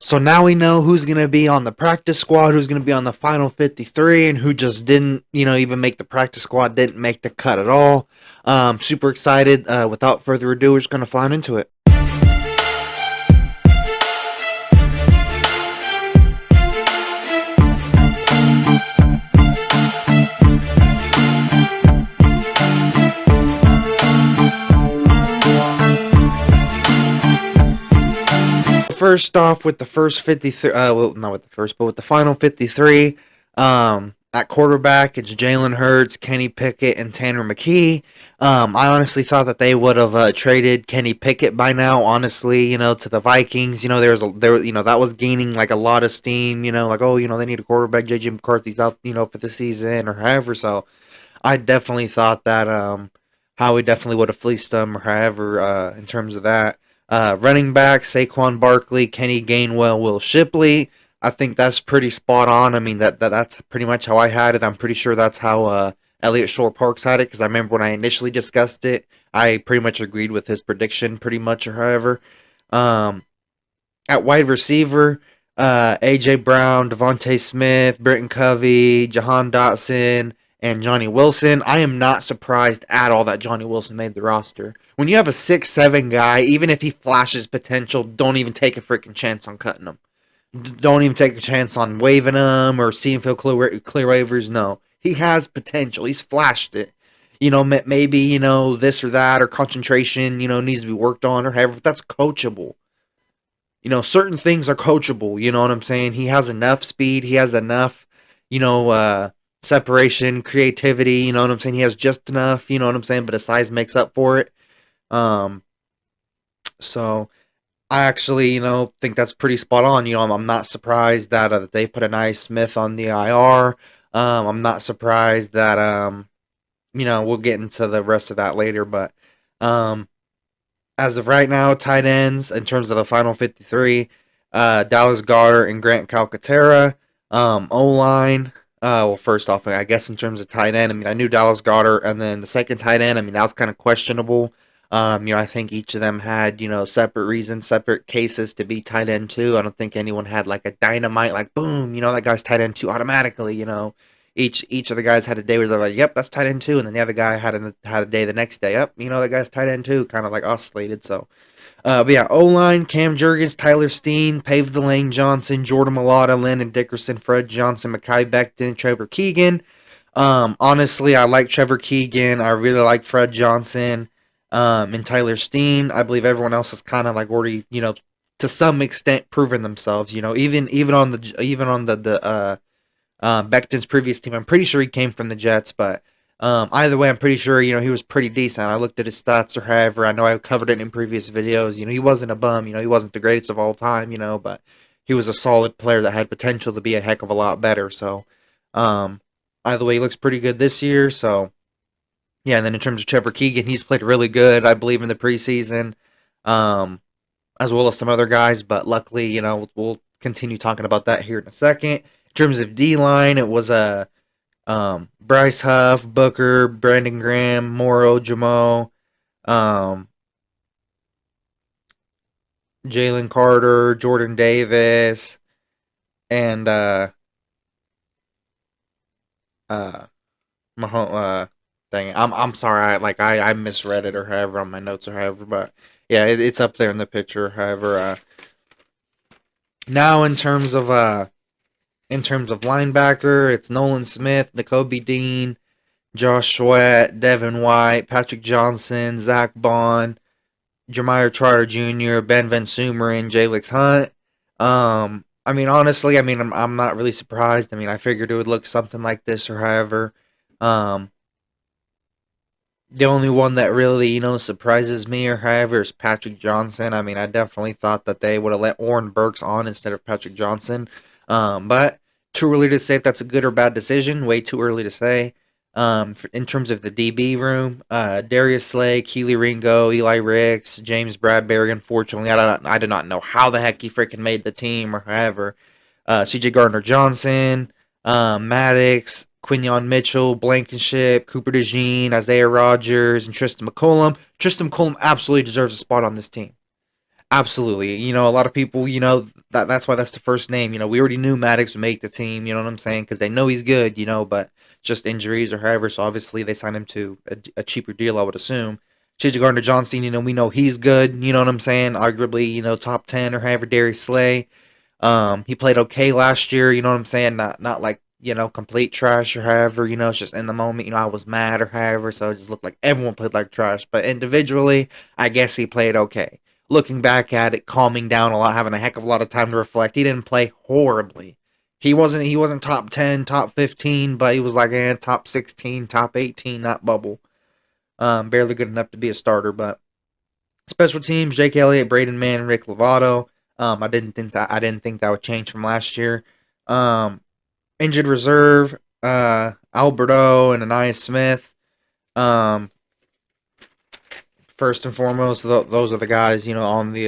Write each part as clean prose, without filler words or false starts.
So now we know who's going to be on the practice squad, who's going to be on the final 53, and who just didn't, even make the practice squad, didn't make the cut at all. Super excited. Without further ado, we're just going to fly into it. First off, with the first 53, well, not with the first, but with the final 53, at quarterback, it's Jalen Hurts, Kenny Pickett, and Tanner McKee. I honestly thought that they would have traded Kenny Pickett by now. Honestly, to the Vikings, that was gaining like a lot of steam. Like, oh, they need a quarterback. JJ McCarthy's out, for the season or however. So I definitely thought that Howie definitely would have fleeced them or however in terms of that. Running back, Saquon Barkley, Kenny Gainwell, Will Shipley. I think that's pretty spot on. I mean, that's pretty much how I had it. I'm pretty sure that's how Elliot Shore Parks had it because I remember when I initially discussed it, I pretty much agreed with his prediction, pretty much or however. Um, at wide receiver, AJ Brown, Devontae Smith, Britton Covey, Jahan Dotson, and Johnny Wilson. I am not surprised at all that Johnny Wilson made the roster. When you have a 6'7" guy, even if he flashes potential, don't even take a freaking chance on cutting him. Don't even take a chance on waving him or seeing if he'll clear waivers. No. He has potential. He's flashed it. Maybe, this or that or concentration, needs to be worked on or however, but that's coachable. Certain things are coachable. You know what I'm saying? He has enough speed. He has enough, separation, creativity. You know what I'm saying? He has just enough. You know what I'm saying? But his size makes up for it. Um, so I actually, think that's pretty spot on. I'm not surprised that they put a nice Smith on the IR. I'm not surprised that we'll get into the rest of that later, but um, as of right now, tight ends in terms of the final 53, Dallas Goedert and Grant Calcaterra. O line. Well, first off, I guess in terms of tight end, I mean, I knew Dallas Goedert, and then the second tight end, I mean, that was kind of questionable. I think each of them had, separate reasons, separate cases to be tight end too. I don't think anyone had like a dynamite, like boom, that guy's tight end too automatically. Each of the guys had a day where they're like, yep, that's tight end too, and then the other guy had a day the next day. Yep, that guy's tight end too, kind of like oscillated. So, but yeah, O line, Cam Jurgens, Tyler Steen, Pave the Lane Johnson, Jordan Mailata, Landon Dickerson, Fred Johnson, Mekhi Becton, Trevor Keegan. Honestly, I like Trevor Keegan. I really like Fred Johnson, and Tyler Steen. I believe everyone else has kind of like already, to some extent proven themselves. Even on the Becton's previous team. I'm pretty sure he came from the Jets, but either way, I'm pretty sure he was pretty decent. I looked at his stats or however. I know I covered it in previous videos. He wasn't a bum. He wasn't the greatest of all time. But he was a solid player that had potential to be a heck of a lot better. So um, either way, he looks pretty good this year. So yeah, and then in terms of Trevor Keegan, he's played really good, I believe, in the preseason, um, as well as some other guys. But luckily, we'll continue talking about that here in a second. In terms of D line, it was a Bryce Huff, Booker, Brandon Graham, Moro, Jamo, um, Jalen Carter, Jordan Davis, and uh, dang it, I'm sorry, I misread it or however on my notes or however, but yeah, it's up there in the picture. However, now in terms of linebacker, it's Nolan Smith, N'Kobe Dean, Josh Sweat, Devin White, Patrick Johnson, Zach Bond, Jeremiah Trotter Jr., Ben Van Sumer, and Jalix Hunt. I mean, honestly, I'm not really surprised. I mean, I figured it would look something like this or however. Um, the only one that really, surprises me or however is Patrick Johnson. I mean, I definitely thought that they would have let Oren Burks on instead of Patrick Johnson. But too early to say if that's a good or bad decision. Way too early to say. In terms of the DB room, Darius Slay, Keely Ringo, Eli Ricks, James Bradbury. Unfortunately, I do not know how the heck he freaking made the team or however. C.J. Gardner Johnson, Maddox, Quinion Mitchell, Blankenship, Cooper DeJean, Isaiah Rogers, and Tristan McCollum. Tristan McCollum absolutely deserves a spot on this team. Absolutely. You know, a lot of people, that's why that's the first name. You know, we already knew Maddox would make the team, you know what I'm saying? Because they know he's good, but just injuries or however. So obviously they signed him to a cheaper deal, I would assume. J.J. Gardner Johnson, we know he's good, you know what I'm saying? Arguably, top 10 or however, Darius Slay. He played okay last year, you know what I'm saying? Not like, complete trash or however, it's just in the moment, I was mad or however, so it just looked like everyone played like trash. But individually, I guess he played okay. Looking back at it, calming down a lot, having a heck of a lot of time to reflect, he didn't play horribly. He wasn't top 10, top 15, but he was like top 16, top 18, that bubble. Barely good enough to be a starter, but special teams, Jake Elliott, Braden Mann, Rick Lovato. I didn't think that would change from last year. Um, Injured reserve, Alberto and Anais Smith. Um, First and foremost, those are the guys, on the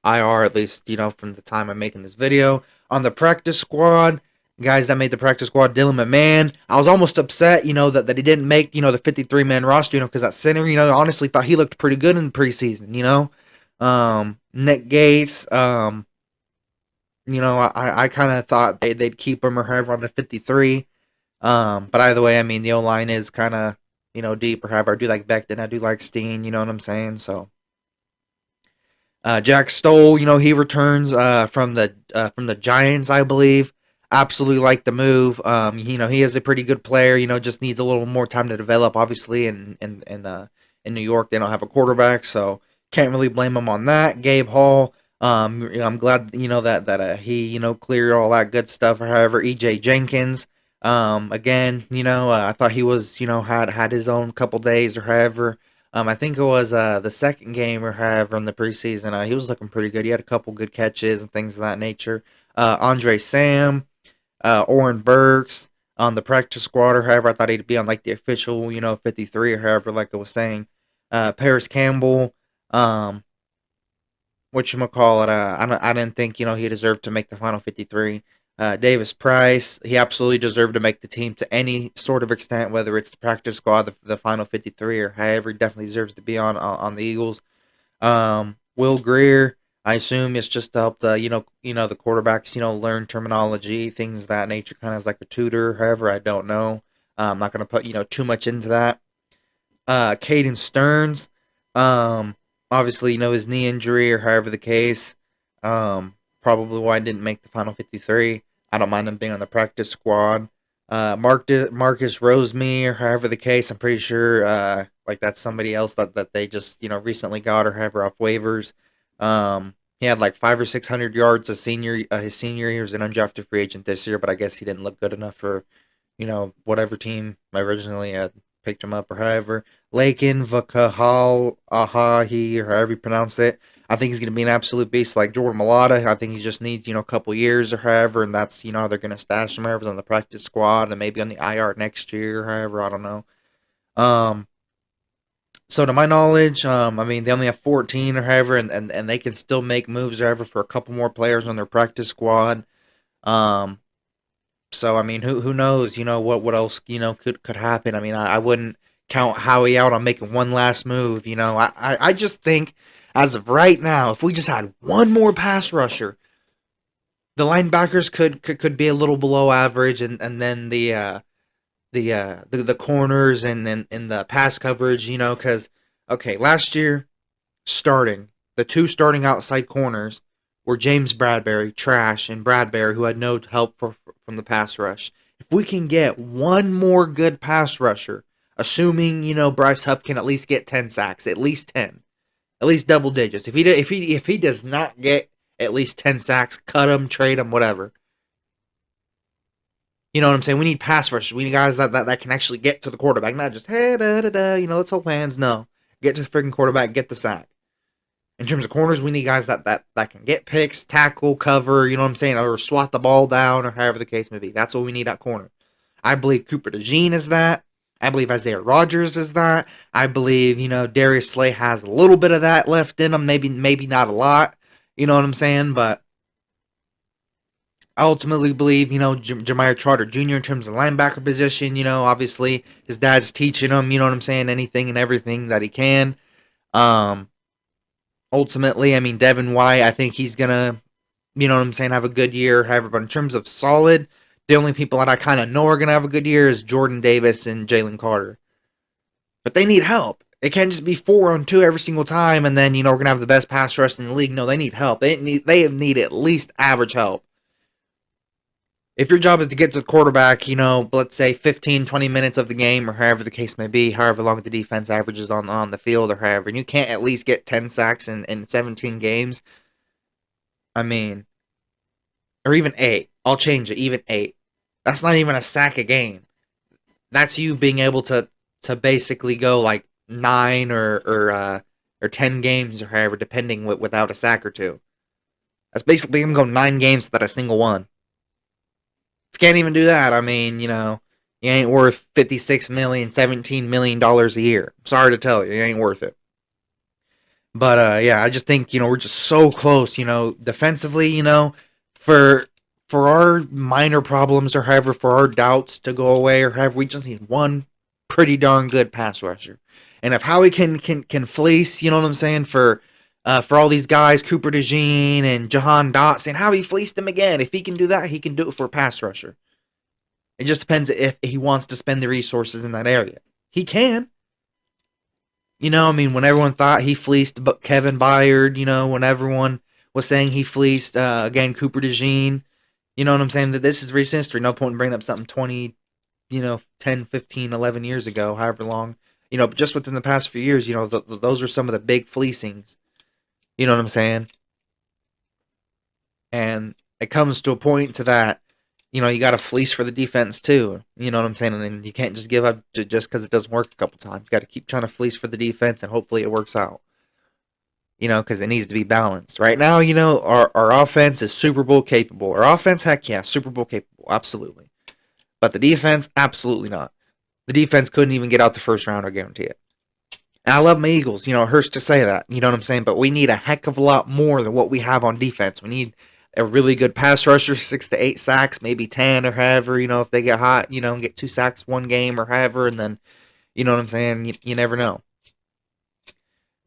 IR, at least, from the time I'm making this video. On the practice squad, guys that made the practice squad, Dylan McMahon. I was almost upset, that he didn't make, the 53-man roster, because that center, honestly thought he looked pretty good in the preseason. Nick Gates, I kind of thought they'd keep him or however on the 53. But either way, I mean, the O line is kind of, deep or however. I do like Becton, I do like Steen, you know what I'm saying? So, Jack Stoll, he returns from the Giants, I believe. Absolutely like the move. He is a pretty good player. Just needs a little more time to develop. Obviously, in New York, they don't have a quarterback, so can't really blame him on that. Gabe Hall. I'm glad that he cleared all that good stuff. Or however, EJ Jenkins. Again, I thought he was had his own couple days or however. I think it was the second game or however in the preseason. He was looking pretty good. He had a couple good catches and things of that nature. Andre Sam, Oren Burks on the practice squad or however. I thought he'd be on like the official, 53 or however, like I was saying. Paris Campbell, um, whatchamacallit, I didn't think, he deserved to make the final 53. Davis Price, he absolutely deserved to make the team to any sort of extent, whether it's the practice squad, the final 53, or however, he definitely deserves to be on the Eagles. Will Greer, I assume it's just to help the quarterbacks, learn terminology, things of that nature, kind of as like a tutor. However, I don't know. I'm not going to put too much into that. Caden Stearns, um, obviously, his knee injury or however the case, probably why I didn't make the final 53. I don't mind him being on the practice squad. Marcus Roseme or however the case, I'm pretty sure like that's somebody else that they just recently got or however off waivers. He had like 500 or 600 yards his senior year. He was an undrafted free agent this year, but I guess he didn't look good enough for whatever team originally had picked him up or however. Lakin Vakahal Ahahi or however you pronounce it. I think he's going to be an absolute beast like Jordan Malata. I think he just needs, a couple years or however, and that's, how they're going to stash him however on the practice squad and maybe on the IR next year or however. I don't know. Um, so to my knowledge, I mean, they only have 14 or however, and they can still make moves or however for a couple more players on their practice squad. Um, so I mean, who knows? What else could happen. I mean, I wouldn't count Howie out on making one last move. I just think as of right now, if we just had one more pass rusher, the linebackers could be a little below average, and then the corners and the pass coverage. Because okay, last year the two starting outside corners were James Bradbury, trash, and Bradbury, who had no help from the pass rush. If we can get one more good pass rusher, assuming Bryce Huff can at least get 10 sacks, at least 10, at least double digits. If he does not get at least 10 sacks, cut him, trade him, whatever. You know what I'm saying? We need pass rushers. We need guys that can actually get to the quarterback, not just hey da da da. Let's hold hands. No, get to the freaking quarterback, get the sack. In terms of corners, we need guys that can get picks, tackle, cover, you know what I'm saying, or swat the ball down, or however the case may be. That's what we need at corner. I believe Cooper DeJean is that. I believe Isaiah Rogers is that. I believe, Darius Slay has a little bit of that left in him, maybe not a lot, you know what I'm saying, but I ultimately believe, Jamier Trotter Jr. in terms of linebacker position, obviously his dad's teaching him, you know what I'm saying, anything and everything that he can. Um, ultimately, I mean, Devin White, I think he's going to, you know what I'm saying, have a good year. However, but in terms of solid, the only people that I kind of know are going to have a good year is Jordan Davis and Jalen Carter. But they need help. It can't just be 4-on-2 every single time, and then we're gonna have the best pass rush in the league. No, they need help. They need at least average help. If your job is to get to the quarterback, let's say 15, 20 minutes of the game, or however the case may be, however long the defense averages on the field, or however, and you can't at least get 10 sacks in 17 games, I mean, or even 8. I'll change it, even 8. That's not even a sack a game. That's you being able to basically go like 9 or 10 games or however, depending without a sack or two. That's basically him go 9 games without a single one. If you can't even do that, I mean, you ain't worth 56 million, $17 million a year. Sorry to tell you, you ain't worth it. But yeah, I just think we're just so close. Defensively, for for our minor problems or however, for our doubts to go away or however, we just need one pretty darn good pass rusher. And if Howie can fleece, you know what I'm saying, for all these guys, Cooper DeJean and Jahan Dotson, Howie fleeced him again. If he can do that, he can do it for a pass rusher. It just depends if he wants to spend the resources in that area. He can. I mean, when everyone thought he fleeced Kevin Byard, when everyone was saying he fleeced, again, Cooper DeJean, you know what I'm saying? That this is recent history. No point in bringing up something 20, 10, 15, 11 years ago, however long. But just within the past few years, those are some of the big fleecings. You know what I'm saying? And it comes to a point to that, you got to fleece for the defense too. You know what I'm saying? And you can't just give up just because it doesn't work a couple times. You got to keep trying to fleece for the defense, and hopefully it works out. Because it needs to be balanced. Right now, our offense is Super Bowl capable. Our offense, heck yeah, Super Bowl capable, absolutely. But the defense, absolutely not. The defense couldn't even get out the first round, I guarantee it. And I love my Eagles. It hurts to say that. You know what I'm saying? But we need a heck of a lot more than what we have on defense. We need a really good pass rusher, 6 to 8 sacks, maybe 10 or however. If they get hot, and get 2 sacks one game or however, and then, you know what I'm saying? You never know.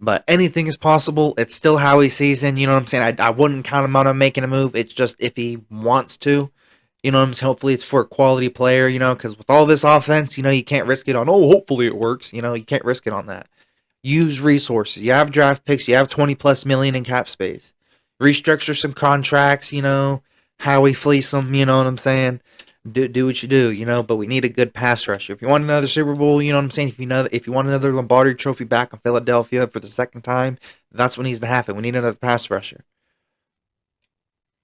But anything is possible. It's still Howie's season. You know what I'm saying? I wouldn't count him out on making a move. It's just if he wants to. You know what I'm saying? Hopefully it's for a quality player, because with all this offense, you can't risk it on, hopefully it works. You can't risk it on that. Use resources. You have draft picks. You have 20 plus million in cap space. Restructure some contracts, Howie fleece them, you know what I'm saying? Do what you do, but we need a good pass rusher. If you want another Super Bowl, you know what I'm saying? If you want another Lombardi trophy back in Philadelphia for the second time, that's what needs to happen. We need another pass rusher.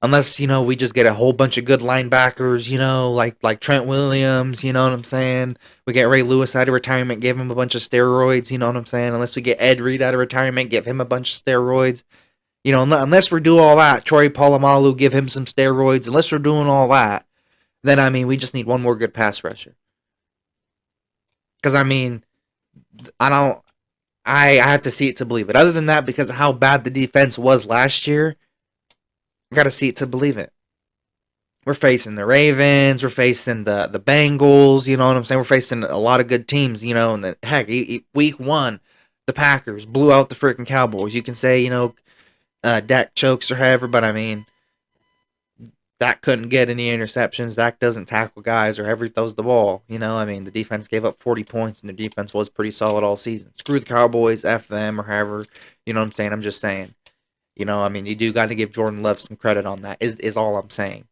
Unless, we just get a whole bunch of good linebackers, like Trent Williams, you know what I'm saying? We get Ray Lewis out of retirement, give him a bunch of steroids, you know what I'm saying? Unless we get Ed Reed out of retirement, give him a bunch of steroids. Unless we do all that, Troy Polamalu, give him some steroids. Unless we're doing all that, then, I mean, we just need one more good pass rusher. Because, I mean, I don't. I have to see it to believe it. Other than that, because of how bad the defense was last year, I got to see it to believe it. We're facing the Ravens. We're facing the Bengals. You know what I'm saying? We're facing a lot of good teams. And heck, week 1, the Packers blew out the freaking Cowboys. You can say, Dak chokes or however, but I mean, Dak couldn't get any interceptions. Dak doesn't tackle guys or ever throws the ball. I mean, the defense gave up 40 points, and the defense was pretty solid all season. Screw the Cowboys, F them, or however. You know what I'm saying? I'm just saying. I mean, you do got to give Jordan Love some credit on that, is all I'm saying.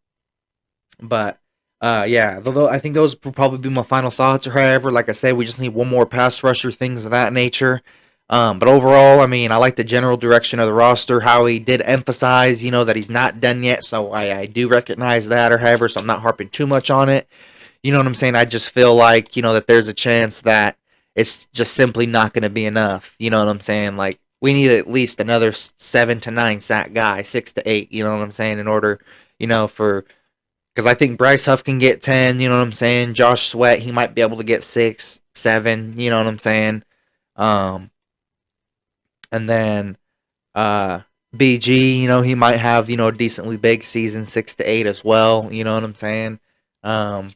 But, yeah, although I think those will probably be my final thoughts or however. Like I said, we just need one more pass rusher, things of that nature. But overall, I mean, I like the general direction of the roster. How he did emphasize, that he's not done yet. So I do recognize that or however. So I'm not harping too much on it. You know what I'm saying? I just feel like, that there's a chance that it's just simply not going to be enough. You know what I'm saying? Like, we need at least another 7 to 9 sack guy, 6 to 8. You know what I'm saying? In order, for. Because I think Bryce Huff can get 10. You know what I'm saying? Josh Sweat, he might be able to get 6, 7. You know what I'm saying? And then BG, he might have, a decently big season, 6 to 8 as well. You know what I'm saying? Um,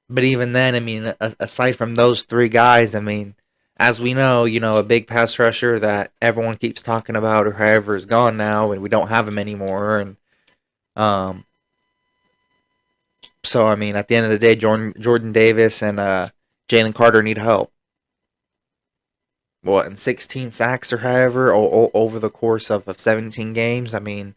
but even then, I mean, aside from those 3 guys, I mean, as we know, a big pass rusher that everyone keeps talking about or however is gone now, and we don't have him anymore. And um, so I mean, at the end of the day, Jordan Davis and Jalen Carter need help. What, in 16 sacks or however over the course of 17 games? I mean,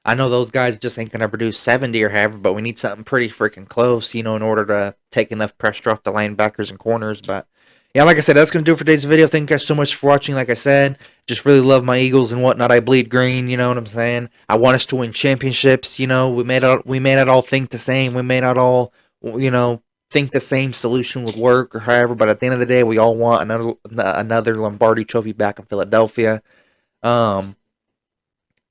I know those guys just ain't gonna produce 70 or however, but we need something pretty freaking close, in order to take enough pressure off the linebackers and corners. But yeah, like I said, that's gonna do it for today's video. Thank you guys so much for watching. Like I said, just really love my Eagles and whatnot. I bleed green, you know what I'm saying? I want us to win championships. We may not all think the same. We may not all, think the same solution would work or however. But at the end of the day, we all want another Lombardi Trophy back in Philadelphia. Um,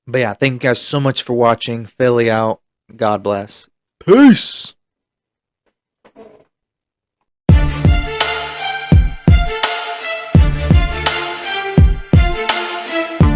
but yeah, thank you guys so much for watching. Philly out. God bless. Peace.